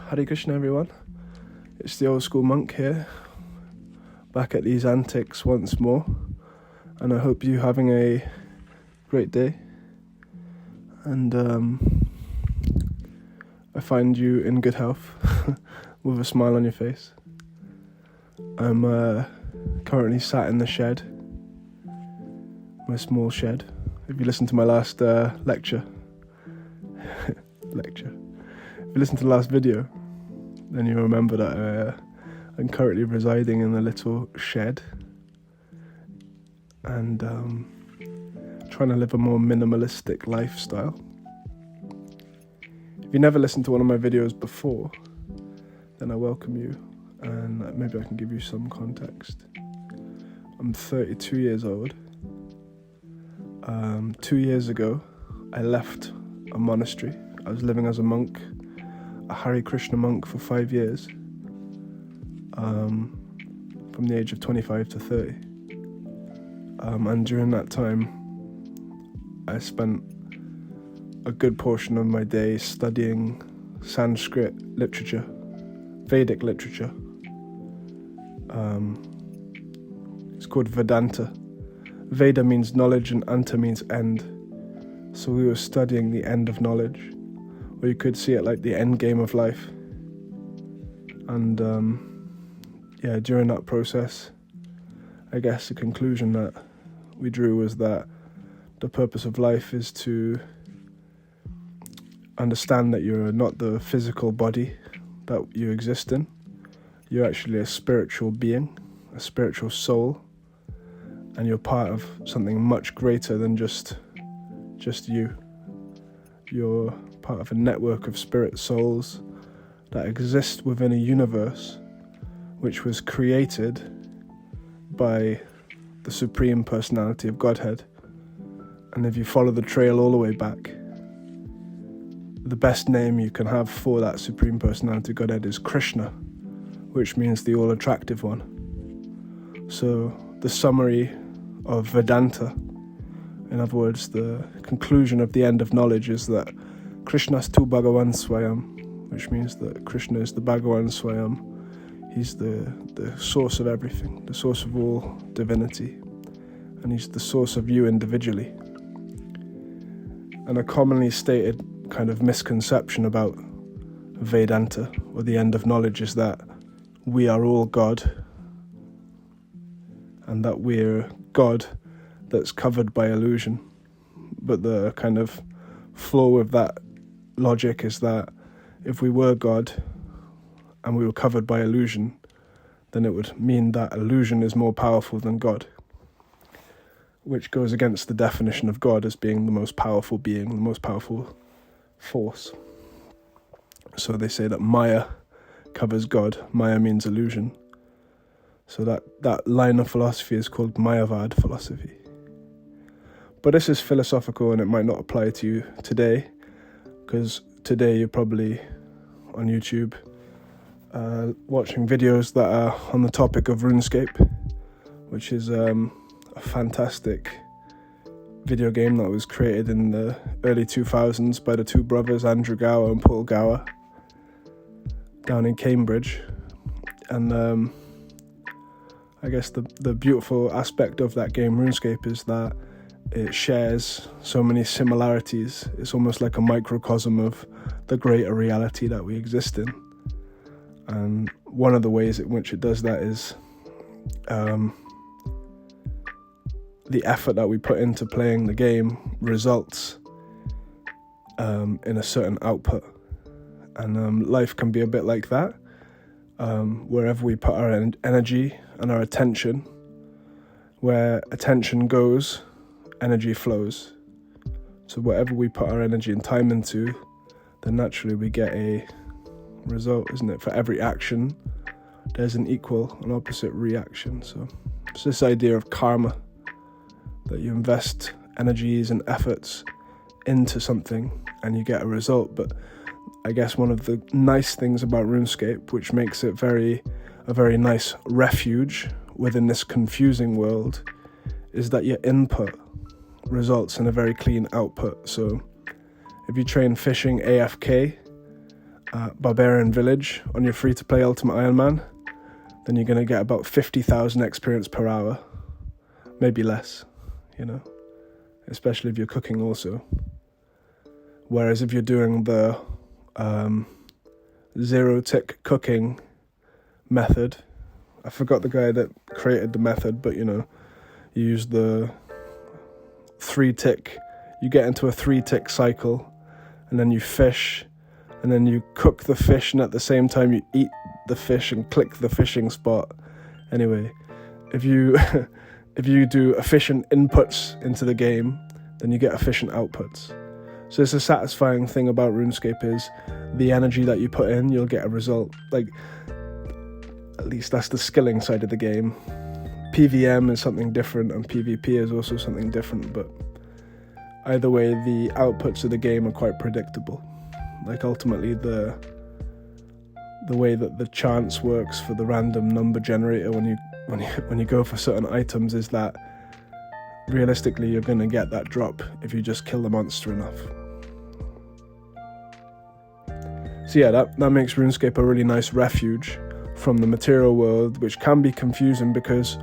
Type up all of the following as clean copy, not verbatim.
Hare Krishna everyone, it's the old school monk here, back at these antics once more, and I hope you're having a great day, and I find you in good health, with a smile on your face. I'm currently sat in the shed, my small shed. If you listened to my last lecture, if you listened to the last video, then you remember that I'm currently residing in a little shed and trying to live a more minimalistic lifestyle. If you never listened to one of my videos before, then I welcome you, and maybe I can give you some context. I'm 32 years old. 2 years ago, I left a monastery. I was living as a monk, a Hare Krishna monk for 5 years, from the age of 25 to 30. And during that time, I spent a good portion of my day studying Sanskrit literature, Vedic literature. It's called Vedanta. Veda means knowledge and Anta means end. So we were studying the end of knowledge, or you could see it like the end game of life. And during that process, I guess the conclusion that we drew was that the purpose of life is to understand that you're not the physical body that you exist in. You're actually a spiritual being, a spiritual soul, and you're part of something much greater than just you. You're part of a network of spirit souls that exist within a universe which was created by the Supreme Personality of Godhead. And if you follow the trail all the way back, the best name you can have for that Supreme Personality of Godhead is KRISHNA, which means the all-attractive one. So the summary of Vedanta, in other words, the conclusion of the end of knowledge, is that Krishnastu Bhagavan Swayam, which means that Krishna is the Bhagavan Swayam. He's the source of everything, the source of all divinity, and he's the source of you individually. And a commonly stated kind of misconception about Vedanta, or the end of knowledge, is that we are all God, and that we're God that's covered by illusion. But the kind of flaw with that logic is that if we were God and we were covered by illusion, then it would mean that illusion is more powerful than God, which goes against the definition of God as being the most powerful being, the most powerful force. So they say that Maya covers God. Maya means illusion. So that line of philosophy is called Mayavad philosophy. But this is philosophical, and it might not apply to you today, because today you're probably on YouTube watching videos that are on the topic of Runescape, which is a fantastic video game that was created in the early 2000s by the two brothers, Andrew Gower and Paul Gower, down in Cambridge. And I guess the beautiful aspect of that game, Runescape, is that it shares so many similarities. It's almost like a microcosm of the greater reality that we exist in. And one of the ways in which it does that is the effort that we put into playing the game results in a certain output. And life can be a bit like that. Wherever we put our energy and our attention, where attention goes, energy flows. So whatever we put our energy and time into, then naturally we get a result, isn't it? For every action, there's an equal and opposite reaction. So it's this idea of karma, that you invest energies and efforts into something and you get a result. But I guess one of the nice things about RuneScape, which makes it a very nice refuge within this confusing world, is that your input results in a very clean output. So if you train fishing AFK barbarian village on your free-to-play Ultimate Iron Man, then you're going to get about 50,000 experience per hour, maybe less, especially if you're cooking also. Whereas if you're doing the zero-tick cooking method, I forgot the guy that created the method, but you use the 3-tick, you get into a 3-tick cycle, and then you fish, and then you cook the fish, and at the same time you eat the fish and click the fishing spot. Anyway, if you if you do efficient inputs into the game, then you get efficient outputs. So it's a satisfying thing about RuneScape is the energy that you put in, you'll get a result. Like, at least that's the skilling side of the game. PVM is something different and PvP is also something different, but either way, the outputs of the game are quite predictable. Like, ultimately, the way that the chance works for the random number generator when you go for certain items is that realistically you're going to get that drop if you just kill the monster enough. So yeah, that makes RuneScape a really nice refuge from the material world, which can be confusing because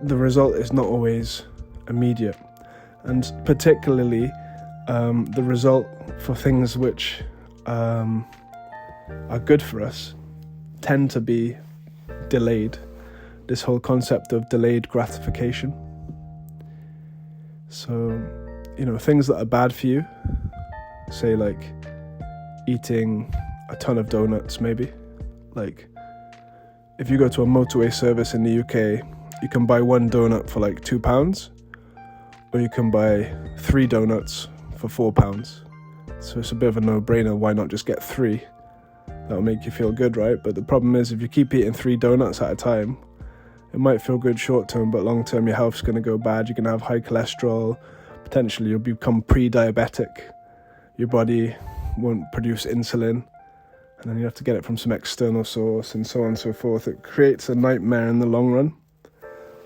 the result is not always immediate, and particularly the result for things which are good for us tend to be delayed. This whole concept of delayed gratification. So, things that are bad for you, say like eating a ton of donuts maybe. Like, if you go to a motorway service in the UK, you can buy one donut for like £2, or you can buy 3 donuts for £4. So it's a bit of a no-brainer. Why not just get 3? That'll make you feel good, right? But the problem is, if you keep eating 3 donuts at a time, it might feel good short-term, but long-term your health's going to go bad. You're going to have high cholesterol. Potentially you'll become pre-diabetic. Your body won't produce insulin, and then you have to get it from some external source, and so on and so forth. It creates a nightmare in the long run,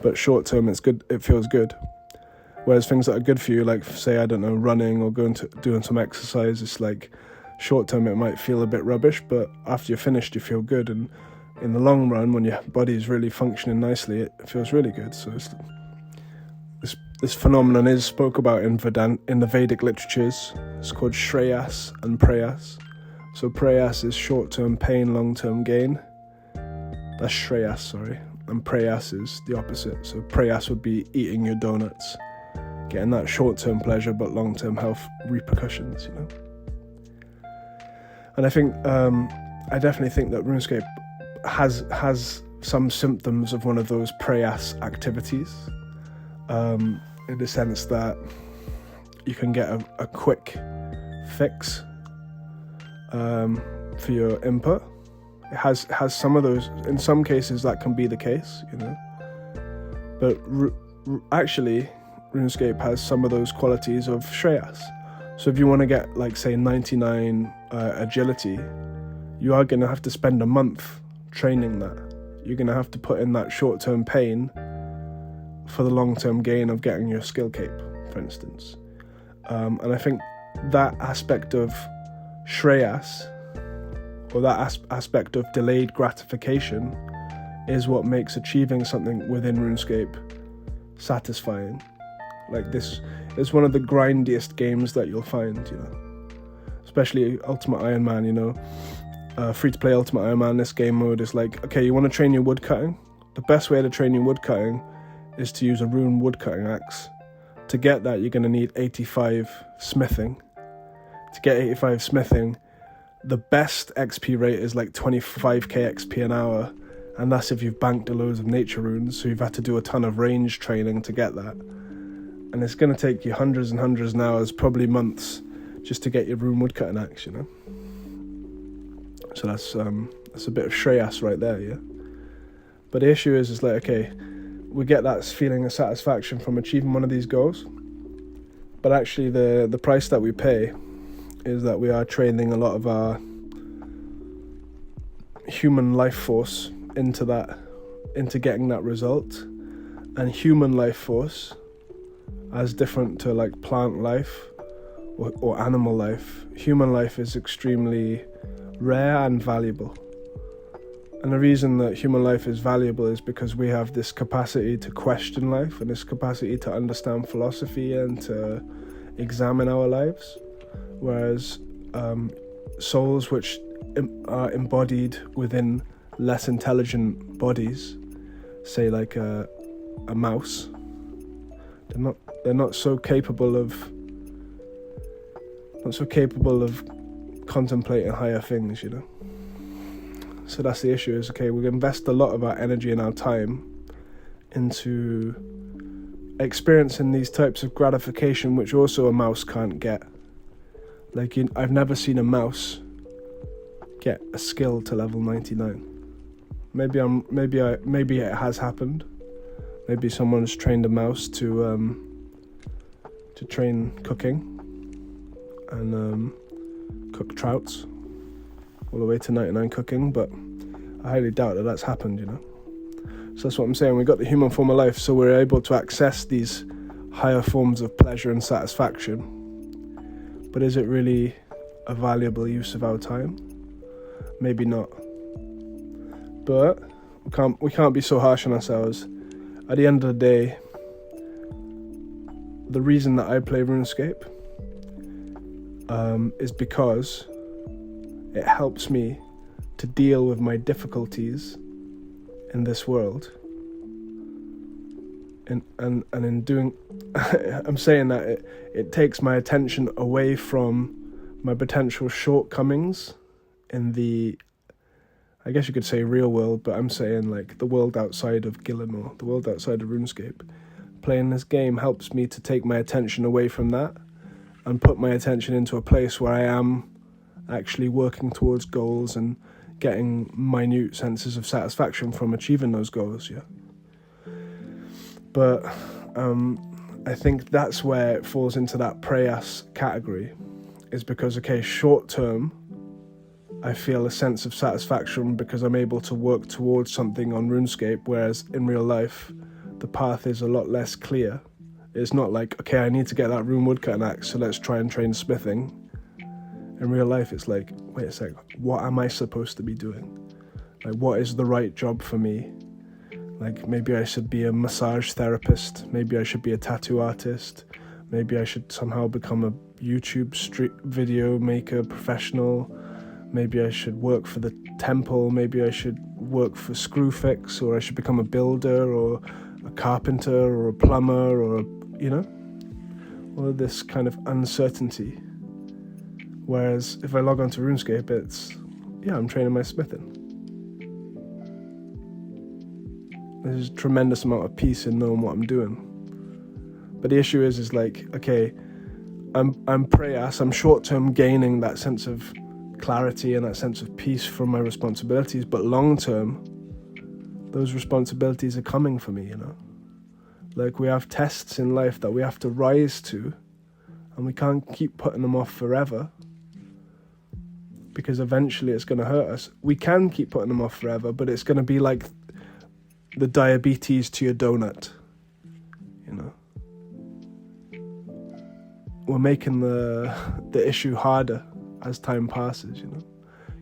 but short-term it's good. It feels good. Whereas things that are good for you, like, say, I don't know, running or doing some exercise, it's like, short-term it might feel a bit rubbish, but after you're finished, you feel good. And in the long run, when your body is really functioning nicely, it feels really good. So this phenomenon is spoke about in the Vedic literatures. It's called shreyas and preyas. So preyas is short-term pain, long-term gain. That's shreyas, sorry. And preyas is the opposite. So preyas would be eating your donuts, getting that short-term pleasure but long-term health repercussions, And I think, I definitely think that RuneScape has some symptoms of one of those preyas activities, in the sense that you can get a quick fix for your input. It has some of those. In some cases, that can be the case, But actually, RuneScape has some of those qualities of shreyas. So if you want to get, like, say, 99 agility, you are going to have to spend a month training that. You're going to have to put in that short-term pain for the long-term gain of getting your skill cape, for instance. And I think that aspect of shreyas, or that aspect of delayed gratification, is what makes achieving something within RuneScape satisfying. Like, this is one of the grindiest games that you'll find, especially Ultimate Iron Man, free-to-play Ultimate Iron Man. This game mode is like, okay, you want to train your woodcutting? The best way to train your woodcutting is to use a rune woodcutting axe. To get that, you're going to need 85 smithing. To get 85 smithing, the best XP rate is like 25k XP an hour, and that's if you've banked a loads of nature runes, so you've had to do a ton of range training to get that. And it's going to take you hundreds and hundreds of hours, probably months, just to get your rune woodcutting axe, So that's a bit of shreyas right there, yeah? But the issue is like, okay, we get that feeling of satisfaction from achieving one of these goals, but actually the price that we pay is that we are training a lot of our human life force into getting that result. And human life force, as different to like plant life or animal life, human life is extremely rare and valuable. And the reason that human life is valuable is because we have this capacity to question life and this capacity to understand philosophy and to examine our lives. Whereas souls which are embodied within less intelligent bodies, say like a mouse, they're not so capable of contemplating higher things, you know. So that's the issue, is okay, we invest a lot of our energy and our time into experiencing these types of gratification which also a mouse can't get. Like, I've never seen a mouse get a skill to level 99. Maybe it has happened. Maybe someone's trained a mouse to train cooking and cook trouts all the way to 99 cooking, but I highly doubt that that's happened, you know. So that's what I'm saying. We got the human form of life, so we're able to access these higher forms of pleasure and satisfaction. But is it really a valuable use of our time? Maybe not. But we can't be so harsh on ourselves. At the end of the day, the reason that I play RuneScape is because it helps me to deal with my difficulties in this world. And in doing, I'm saying that it takes my attention away from my potential shortcomings in the, I guess you could say real world, but I'm saying like the world outside of Gillinor, the world outside of RuneScape. Playing this game helps me to take my attention away from that and put my attention into a place where I am actually working towards goals and getting minute senses of satisfaction from achieving those goals, yeah. But I think that's where it falls into that preyas category, is because, okay, short term, I feel a sense of satisfaction because I'm able to work towards something on RuneScape, whereas in real life, the path is a lot less clear. It's not like, okay, I need to get that rune woodcutting axe, so let's try and train smithing. In real life, it's like, wait a sec, what am I supposed to be doing? Like, what is the right job for me? Like, maybe I should be a massage therapist. Maybe I should be a tattoo artist. Maybe I should somehow become a YouTube street video maker professional. Maybe I should work for the temple. Maybe I should work for Screwfix, or I should become a builder or a carpenter or a plumber, or, you know, all of this kind of uncertainty. Whereas if I log on to RuneScape, it's, yeah, I'm training my smithing. There's a tremendous amount of peace in knowing what I'm doing. But the issue is like, okay, I'm preyas, I'm short-term gaining that sense of clarity and that sense of peace from my responsibilities, but long-term, those responsibilities are coming for me, you know? Like, we have tests in life that we have to rise to, and we can't keep putting them off forever, because eventually it's going to hurt us. We can keep putting them off forever, but it's going to be like the diabetes to your donut, you know. We're making the issue harder as time passes, you know,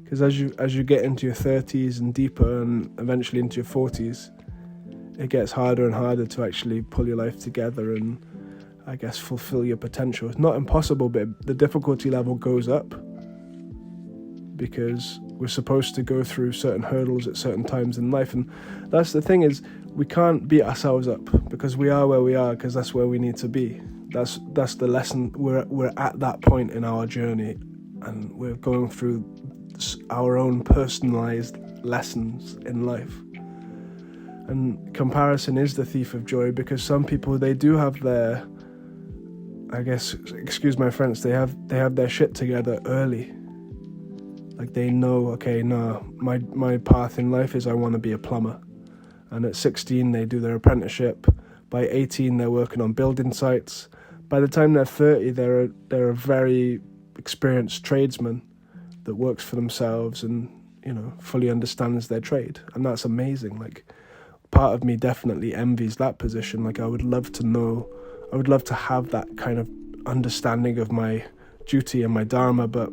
because as you get into your 30s and deeper, and eventually into your 40s, it gets harder and harder to actually pull your life together and, I guess, fulfill your potential. It's not impossible, but the difficulty level goes up, because we're supposed to go through certain hurdles at certain times in life. And that's the thing, is we can't beat ourselves up, because we are where we are, because that's where we need to be. That's the lesson. We're at that point in our journey, and we're going through our own personalized lessons in life. And comparison is the thief of joy, because some people, they do have their, I guess, excuse my French, they have their shit together early. Like, they know, okay, no, my path in life is I want to be a plumber. And at 16, they do their apprenticeship. By 18, they're working on building sites. By the time they're 30, they're a very experienced tradesman that works for themselves and, you know, fully understands their trade. And that's amazing. Like, part of me definitely envies that position. Like, I would love to have that kind of understanding of my duty and my dharma, but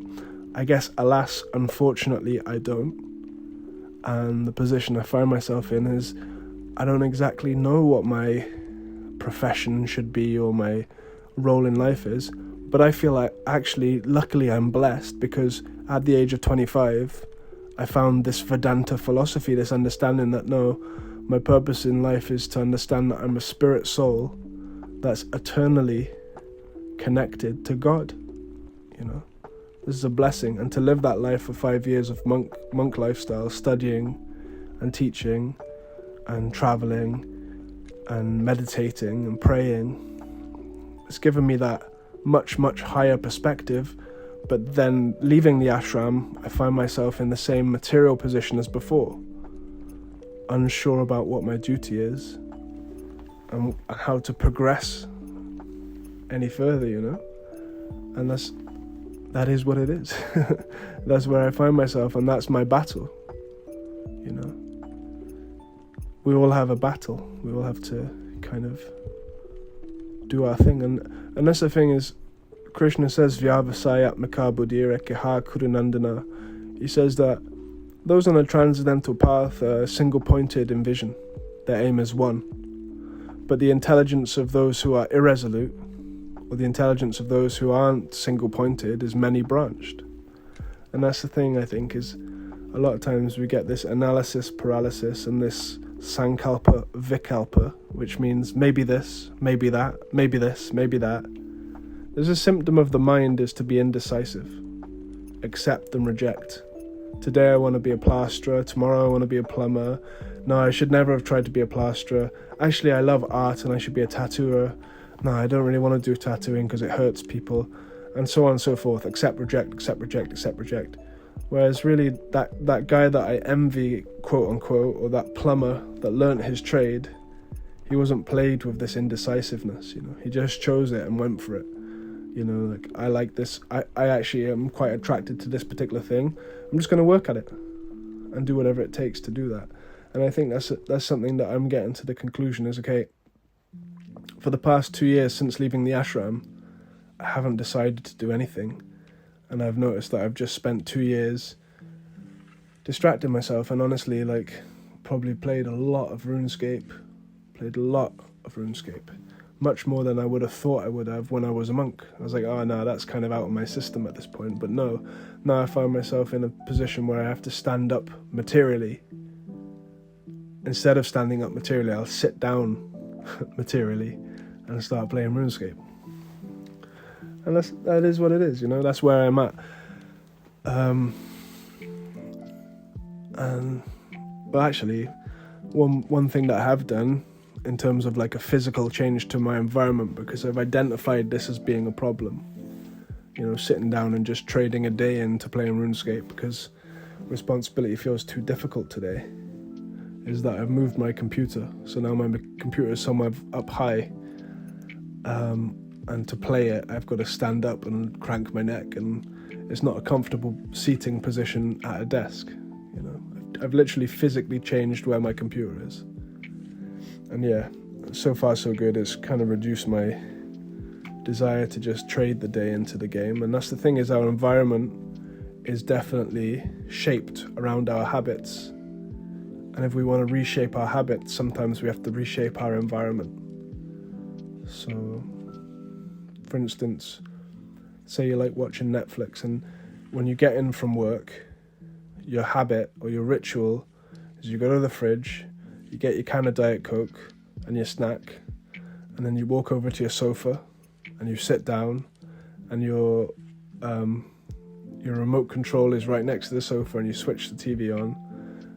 I guess, alas, unfortunately, I don't. And the position I find myself in is I don't exactly know what my profession should be or my role in life is, but I feel like actually, luckily, I'm blessed because at the age of 25, I found this Vedanta philosophy, this understanding that no, my purpose in life is to understand that I'm a spirit soul that's eternally connected to God. You know, this is a blessing, and to live that life for 5 years of monk lifestyle, studying and teaching and traveling and meditating and praying, it's given me that much, much higher perspective. But then leaving the ashram, I find myself in the same material position as before, unsure about what my duty is and how to progress any further, you know. And that is what it is. That's where I find myself, and that's my battle, you know. We all have a battle. We all have to kind of do our thing, and that's the thing is, Krishna says, Vyavasayat Makabuddhira Kiha Kurunandana. He says that those on a transcendental path are single-pointed in vision. Their aim is one. But the intelligence of those who are irresolute, or the intelligence of those who aren't single-pointed, is many-branched. And that's the thing, I think, is a lot of times we get this analysis paralysis and this sankalpa vikalpa, which means maybe this, maybe that, maybe this, maybe that. There's a symptom of the mind is to be indecisive, accept and reject. Today I want to be a plasterer, tomorrow I want to be a plumber. No, I should never have tried to be a plasterer. Actually, I love art and I should be a tattooer. No, I don't really want to do tattooing because it hurts people. And so on and so forth. Accept, reject, accept, reject, accept, reject. Whereas really that guy that I envy, quote unquote, or that plumber that learnt his trade, he wasn't plagued with this indecisiveness, you know. He just chose it and went for it. You know, like, I like this, I actually am quite attracted to this particular thing. I'm just going to work at it and do whatever it takes to do that. And I think that's something that I'm getting to the conclusion is, okay, for the past 2 years since leaving the ashram, I haven't decided to do anything. And I've noticed that I've just spent 2 years distracting myself, and honestly, like, probably played a lot of Runescape, much more than I would have thought I would have when I was a monk. I was like, oh no, that's kind of out of my system at this point. But no, now I find myself in a position where I have to stand up materially. Instead of standing up materially, I'll sit down materially and start playing Runescape. And that is what it is, you know, that's where I'm at. But actually, one thing that I have done in terms of like a physical change to my environment, because I've identified this as being a problem, you know, sitting down and just trading a day into playing RuneScape because responsibility feels too difficult today, is that I've moved my computer. So now my computer is somewhere up high, and to play it, I've got to stand up and crank my neck, and it's not a comfortable seating position at a desk, you know. I've literally physically changed where my computer is. And yeah, so far so good. It's kind of reduced my desire to just trade the day into the game. And that's the thing, is our environment is definitely shaped around our habits. And if we want to reshape our habits, sometimes we have to reshape our environment. So, for instance, say you like watching Netflix, and when you get in from work, your habit or your ritual is you go to the fridge, you get your can of Diet Coke and your snack, and then you walk over to your sofa and you sit down, and your remote control is right next to the sofa, and you switch the TV on,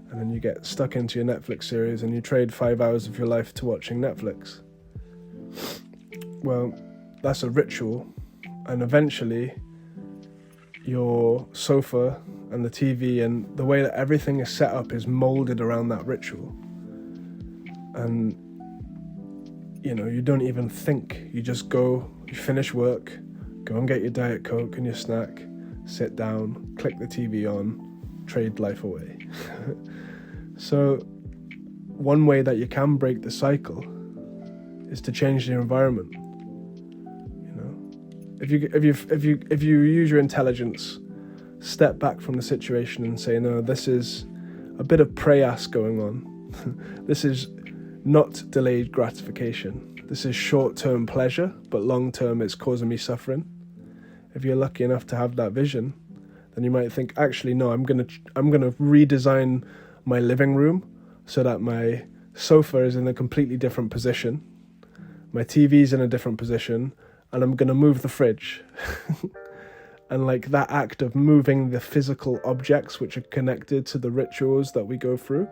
and then you get stuck into your Netflix series and you trade 5 hours of your life to watching Netflix. Well, that's a ritual, and eventually your sofa and the TV and the way that everything is set up is molded around that ritual. And, you know, you don't even think. You just go, you finish work, go and get your Diet Coke and your snack, sit down, click the TV on, trade life away. So one way that you can break the cycle is to change the environment. You know, If you use your intelligence, step back from the situation and say, no, this is a bit of preyas going on. This is not delayed gratification. This is short-term pleasure, but long-term it's causing me suffering. If you're lucky enough to have that vision, then you might think, actually, no, I'm gonna redesign my living room so that my sofa is in a completely different position, my TV's in a different position, and I'm gonna move the fridge. And like that act of moving the physical objects which are connected to the rituals that we go through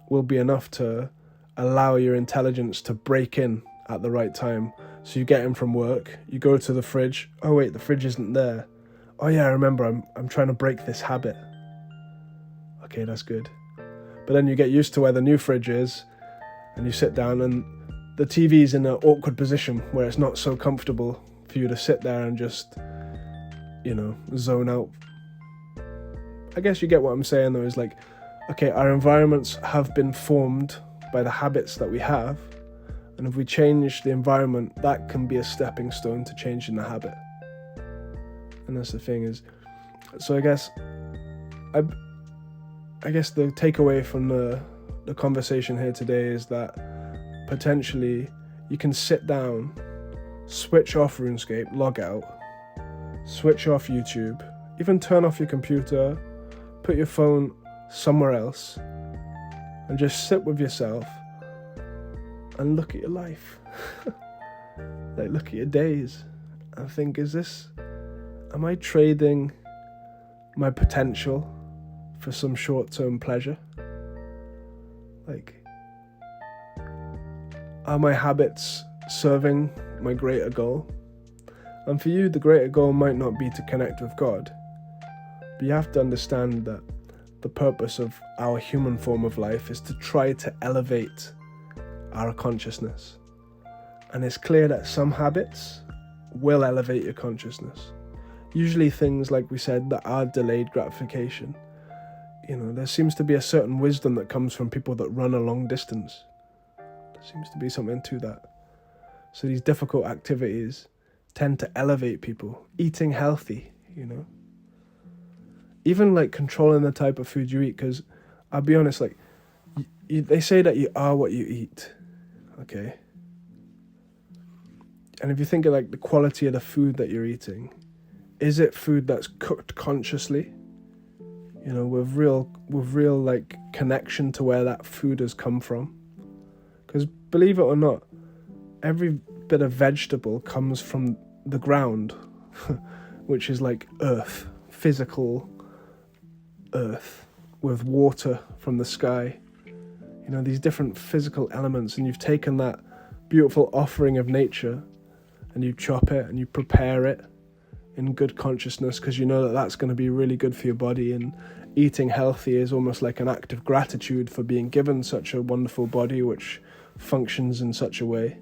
will be enough to allow your intelligence to break in at the right time. So you get in from work, you go to the fridge, oh wait, the fridge isn't there. Oh yeah, I remember, I'm trying to break this habit. Okay, that's good. But then you get used to where the new fridge is, and you sit down and the TV's in an awkward position where it's not so comfortable for you to sit there and just, zone out. I guess you get what I'm saying though, is like, okay, our environments have been formed by the habits that we have, and if we change the environment, that can be a stepping stone to changing the habit. And that's the thing is, so I guess the takeaway from the conversation here today is that potentially you can sit down, switch off RuneScape, log out, switch off YouTube, even turn off your computer, put your phone somewhere else, and just sit with yourself and look at your life. Like, look at your days and think, am I trading my potential for some short-term pleasure? Like, are my habits serving my greater goal? And for you, the greater goal might not be to connect with God, but you have to understand that the purpose of our human form of life is to try to elevate our consciousness. And it's clear that some habits will elevate your consciousness. Usually things, like we said, that are delayed gratification. There seems to be a certain wisdom that comes from people that run a long distance. There seems to be something to that. So these difficult activities tend to elevate people. Eating healthy, Even like controlling the type of food you eat, because I'll be honest, like they say that you are what you eat, okay? And if you think of like the quality of the food that you're eating, is it food that's cooked consciously? With real like connection to where that food has come from? Because believe it or not, every bit of vegetable comes from the ground, which is like earth, physical earth, with water from the sky. These different physical elements, and you've taken that beautiful offering of nature and you chop it and you prepare it in good consciousness, because you know that that's going to be really good for your body. And eating healthy is almost like an act of gratitude for being given such a wonderful body which functions in such a way.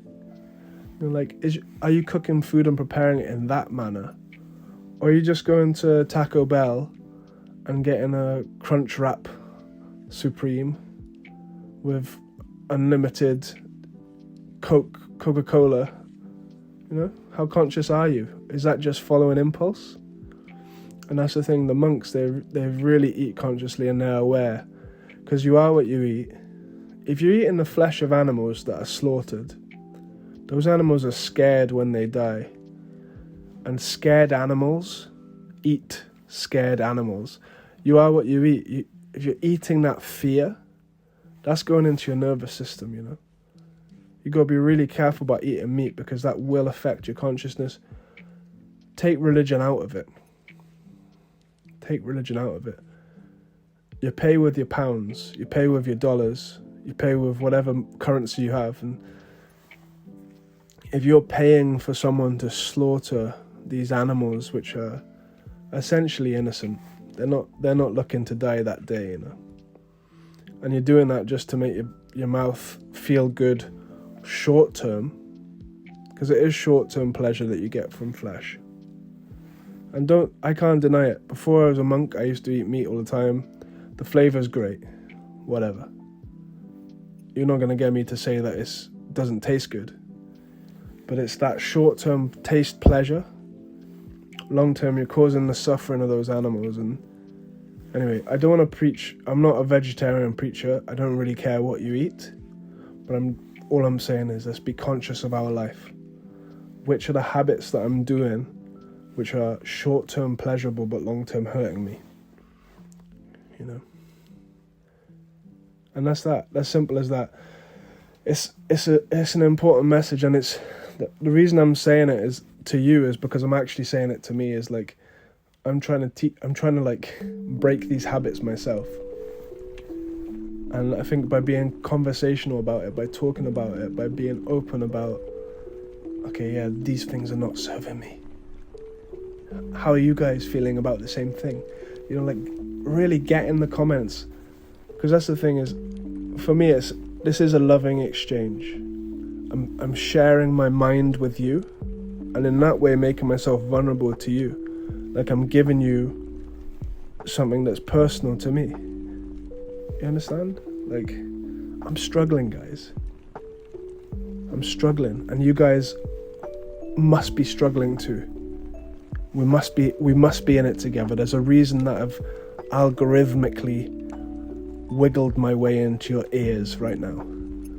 Are you cooking food and preparing it in that manner? Or are you just going to Taco Bell and getting a Crunch Wrap Supreme with unlimited Coca-Cola? How conscious are you? Is that just following impulse? And that's the thing, the monks, they really eat consciously and they're aware, because you are what you eat. If you're eating the flesh of animals that are slaughtered, those animals are scared when they die. And scared animals eat scared animals. You are what you eat. If you're eating that fear, that's going into your nervous system, You got to be really careful about eating meat, because that will affect your consciousness. Take religion out of it. You pay with your pounds, you pay with your dollars, you pay with whatever currency you have. And if you're paying for someone to slaughter these animals, which are essentially innocent, they're not looking to die that day, And you're doing that just to make your mouth feel good short term, because it is short term pleasure that you get from flesh. And I can't deny it. Before I was a monk, I used to eat meat all the time. The flavor's great, whatever. You're not going to get me to say that it doesn't taste good. But it's that short term taste pleasure long term you're causing the suffering of those animals. And anyway, I don't want to preach. I'm not a vegetarian preacher. I don't really care what you eat, but all I'm saying is let's be conscious of our life. Which are the habits that I'm doing which are short-term pleasurable but long-term hurting me? You know? And that's that. That's simple as that. It's an important message, and it's the reason I'm saying it is to you is because I'm actually saying it to me. Is like I'm trying to like break these habits myself. And I think by being conversational about it, by talking about it, by being open about, okay, yeah, these things are not serving me. How are you guys feeling about the same thing? You know, like really get in the comments, because that's the thing is, for me, this is a loving exchange. I'm sharing my mind with you, and in that way making myself vulnerable to you. Like I'm giving you something that's personal to me. You understand? Like, I'm struggling, guys. I'm struggling, and you guys must be struggling too. We must be in it together. There's a reason that I've algorithmically wiggled my way into your ears right now.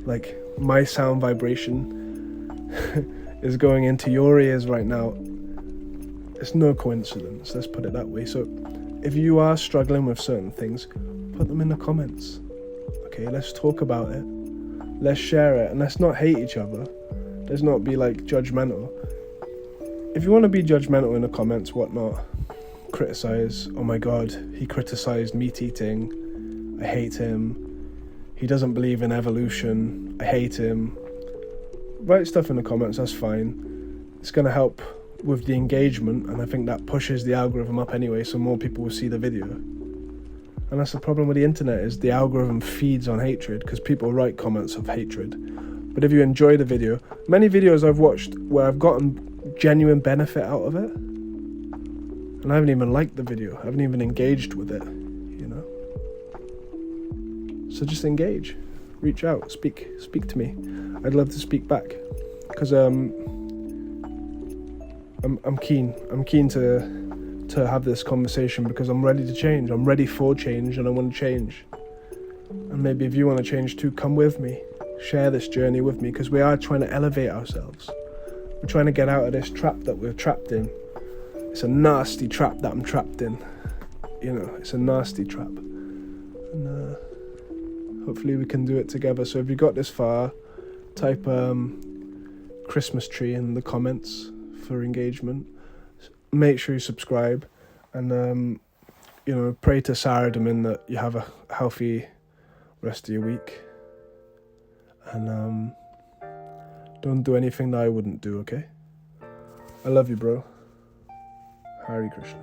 Like, my sound vibration is going into your ears right now. It's no coincidence, let's put it that way. So if you are struggling with certain things, put them in the comments. Okay, let's talk about it. Let's share it, and let's not hate each other. Let's not be like judgmental. If you want to be judgmental in the comments, whatnot, criticize. Oh my God, he criticized meat eating. I hate him. He doesn't believe in evolution. I hate him. Write stuff in the comments, that's fine. It's going to help with the engagement, and I think that pushes the algorithm up anyway, so more people will see the video. And that's the problem with the internet, is the algorithm feeds on hatred, because people write comments of hatred. But if you enjoy the video, many videos I've watched where I've gotten genuine benefit out of it, and I haven't even liked the video, I haven't even engaged with it, you know. So just engage, reach out, speak to me. I'd love to speak back, because I'm keen to have this conversation, because I'm ready to change. I'm ready for change, and I want to change. And maybe if you want to change too, come with me, share this journey with me, because we are trying to elevate ourselves. We're trying to get out of this trap that we're trapped in. It's a nasty trap that I'm trapped in. You know, it's a nasty trap. And hopefully we can do it together. So if you got this far, type Christmas tree in the comments for engagement. Make sure you subscribe, and pray to Saradomin that you have a healthy rest of your week. And don't do anything that I wouldn't do, okay? I love you, bro. Hare Krishna.